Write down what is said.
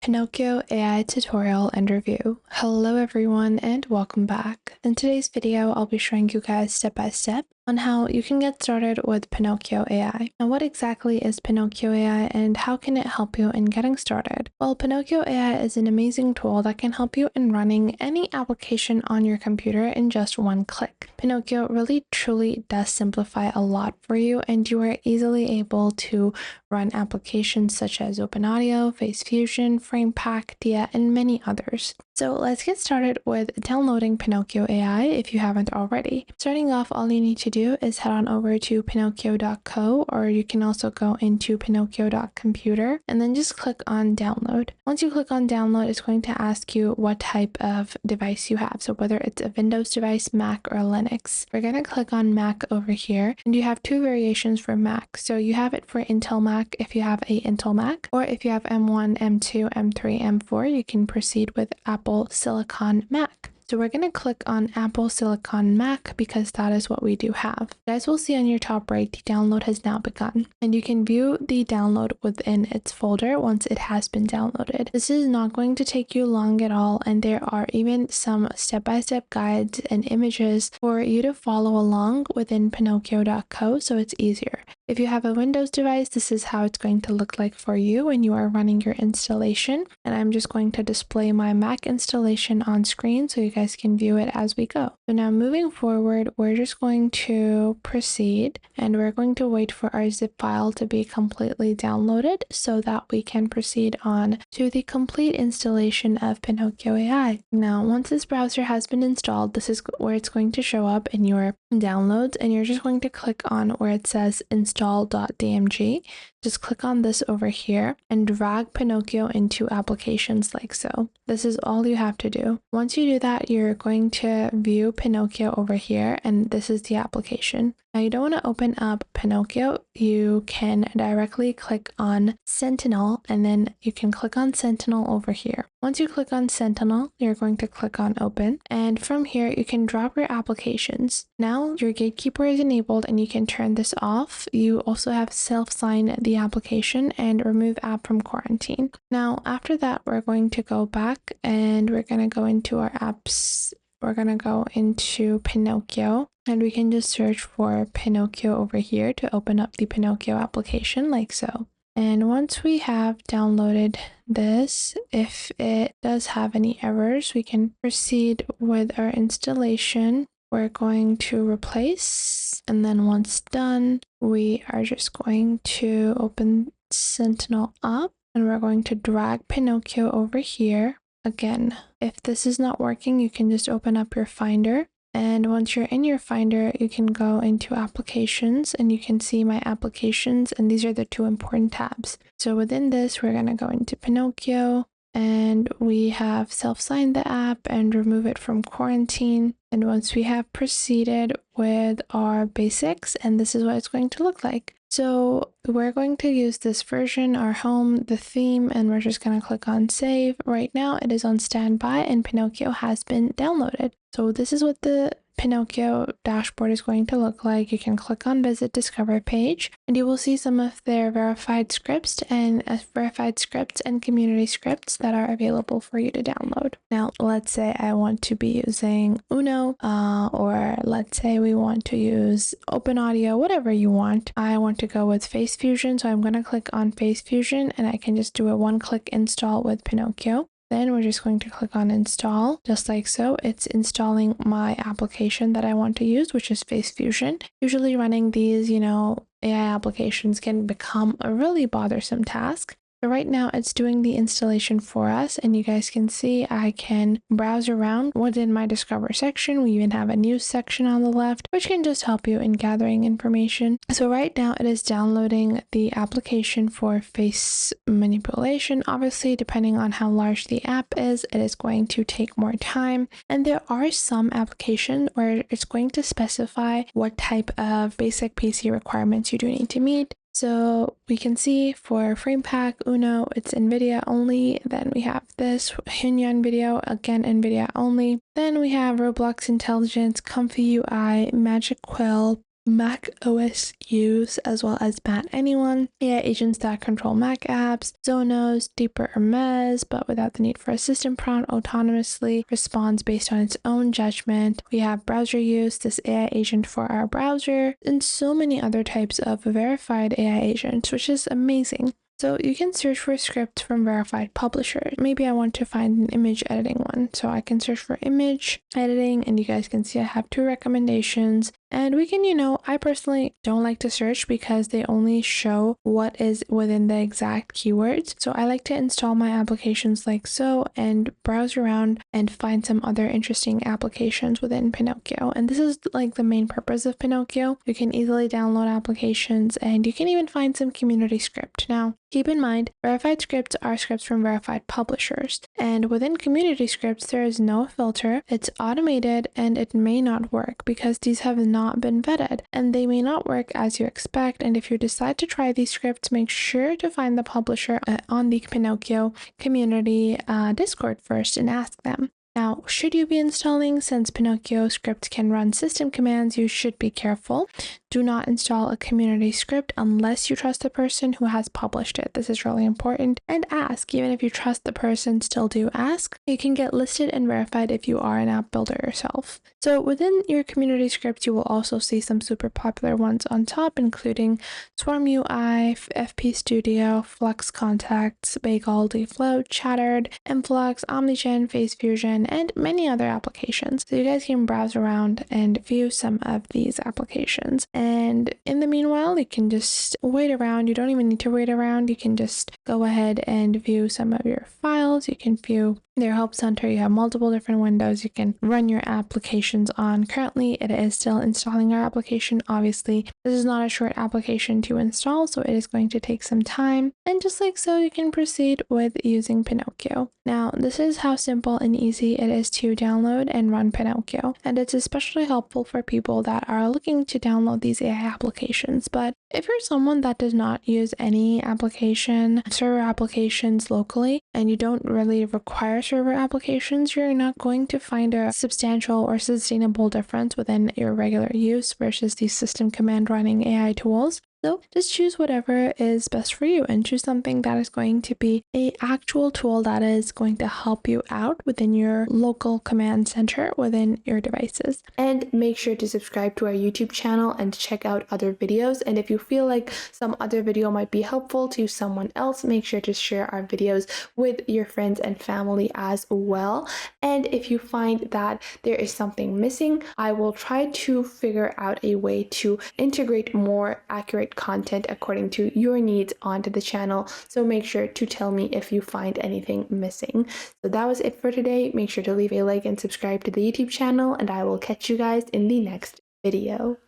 Pinocchio AI tutorial and review. Hello everyone and welcome back. In today's video, I'll be showing you guys step by step on how you can get started with Pinocchio AI. Now, what exactly is Pinocchio AI and how can it help you in getting started? Well, Pinocchio AI is an amazing tool that can help you in running any application on your computer in just one click. Pinocchio really truly does simplify a lot for you, and you are easily able to run applications such as OpenAudio, Face Fusion, FramePack, Dia, and many others. So let's get started with downloading Pinocchio AI if you haven't already. Starting off, all you need to do is head on over to pinocchio.co, or you can also go into pinocchio.computer and then just click on download. Once you click on download, it's going to ask you what type of device you have. So whether it's a Windows device, Mac, or Linux. We're going to click on Mac over here, and you have two variations for Mac. So you have it for Intel Mac if you have a Intel Mac, or if you have M1, M2, M3, M4, you can proceed with Apple Silicon Mac. So we're going to click on Apple Silicon Mac because that is what we do have. As we'll see on your top right, the download has now begun, and you can view the download within its folder once it has been downloaded. This is not going to take you long at all, and there are even some step-by-step guides and images for you to follow along within pinocchio.co, so it's easier. If you have a Windows device, this is how it's going to look like for you when you are running your installation, and I'm just going to display my Mac installation on screen so you guys can view it as we go. So now moving forward, we're just going to proceed, and we're going to wait for our zip file to be completely downloaded so that we can proceed on to the complete installation of Pinocchio AI. Now, once this browser has been installed, this is where it's going to show up in your downloads, and you're just going to click on where it says install.dmg. Just click on this over here and drag Pinocchio into applications like so. This is all you have to do. Once you do that, you're going to view Pinocchio over here, and this is the application. Now, you don't want to open up Pinocchio. You can directly click on Sentinel, and then you can click on Sentinel over here. Once you click on Sentinel, you're going to click on Open, and from here, you can drop your applications. Now, your gatekeeper is enabled, and you can turn this off. You also have self-sign the application and remove app from quarantine. Now, after that, we're going to go back, and we're going to go into our apps. We're going to go into Pinocchio, and we can just search for Pinocchio over here to open up the Pinocchio application like so. And once we have downloaded this, if it does have any errors, we can proceed with our installation. We're going to replace, and then once done, we are just going to open Sentinel up, and we're going to drag Pinocchio over here. Again, if this is not working, you can just open up your Finder. And once you're in your Finder, you can go into applications, and you can see my applications, and these are the two important tabs. So within this, we're going to go into Pinocchio, and we have self-signed the app and remove it from quarantine. And once we have proceeded with our basics, and this is what it's going to look like. So we're going to use this version, our home, the theme, and we're just going to click on save. Right now it is on standby, and Pinocchio has been downloaded. So this is what the Pinocchio dashboard is going to look like. You can click on visit discover page, and you will see some of their verified scripts and community scripts that are available for you to download. Now, let's say I want to be using Uno, or let's say we want to use OpenAudio, whatever you want. I want to go with Face Fusion, so I'm going to click on Face Fusion, and I can just do a one-click install with Pinocchio. Then we're just going to click on install, just like so. It's installing my application that I want to use, which is Face Fusion. Usually running these, AI applications can become a really bothersome task. So right now it's doing the installation for us, and you guys can see I can browse around within my Discover section. We even have a news section on the left, which can just help you in gathering information. So right now it is downloading the application for face manipulation. Obviously, depending on how large the app is, it is going to take more time. And there are some applications where it's going to specify what type of basic PC requirements you do need to meet. So we can see for FramePack, Uno, it's NVIDIA only. Then we have this Hunyan video, again NVIDIA only. Then we have Roblox Intelligence, Comfy UI, Magic Quill, Mac OS use, as well as Bat Anyone, AI agents that control Mac apps, Zonos, Deeper Hermes, but without the need for a system prompt, autonomously responds based on its own judgment. We have browser use, this AI agent for our browser, and so many other types of verified AI agents, which is amazing. So you can search for scripts from verified publishers. Maybe I want to find an image editing one. So I can search for image editing, and you guys can see I have 2 recommendations. And we can, I personally don't like to search because they only show what is within the exact keywords. So I like to install my applications like so and browse around and find some other interesting applications within Pinokio. And this is like the main purpose of Pinokio. You can easily download applications, and you can even find some community script. Now, keep in mind, verified scripts are scripts from verified publishers. And within community scripts, there is no filter. It's automated, and it may not work because these have not been vetted, and they may not work as you expect. And if you decide to try these scripts, make sure to find the publisher on the Pinokio community Discord first and ask them. Now, should you be installing? Since Pinocchio script can run system commands, you should be careful. Do not install a community script unless you trust the person who has published it. This is really important. And ask, even if you trust the person, still do ask. You can get listed and verified if you are an app builder yourself. So within your community scripts, you will also see some super popular ones on top, including Swarm UI, FP Studio, Flux Contacts, Bagel, Float, Chattered, Influx, OmniGen, Phase Fusion, and many other applications. So you guys can browse around and view some of these applications. And in the meanwhile, you can just wait around. You don't even need to wait around. You can just go ahead and view some of your files. You can view their help center. You have multiple different windows you can run your applications on. Currently, it is still installing our application. Obviously, this is not a short application to install, so it is going to take some time. And just like so, you can proceed with using Pinokio. Now, this is how simple and easy it is to download and run Pinokio. And it's especially helpful for people that are looking to download these AI applications. But if you're someone that does not use any server applications locally, and you don't really require server applications, you're not going to find a substantial or sustainable difference within your regular use versus these system command running AI tools. So just choose whatever is best for you and choose something that is going to be an actual tool that is going to help you out within your local command center within your devices. And make sure to subscribe to our YouTube channel and check out other videos. And if you feel like some other video might be helpful to someone else, make sure to share our videos with your friends and family as well. And if you find that there is something missing, I will try to figure out a way to integrate more accurate content according to your needs onto the channel. So make sure to tell me if you find anything missing. So that was it for today. Make sure to leave a like and subscribe to the YouTube channel, and I will catch you guys in the next video.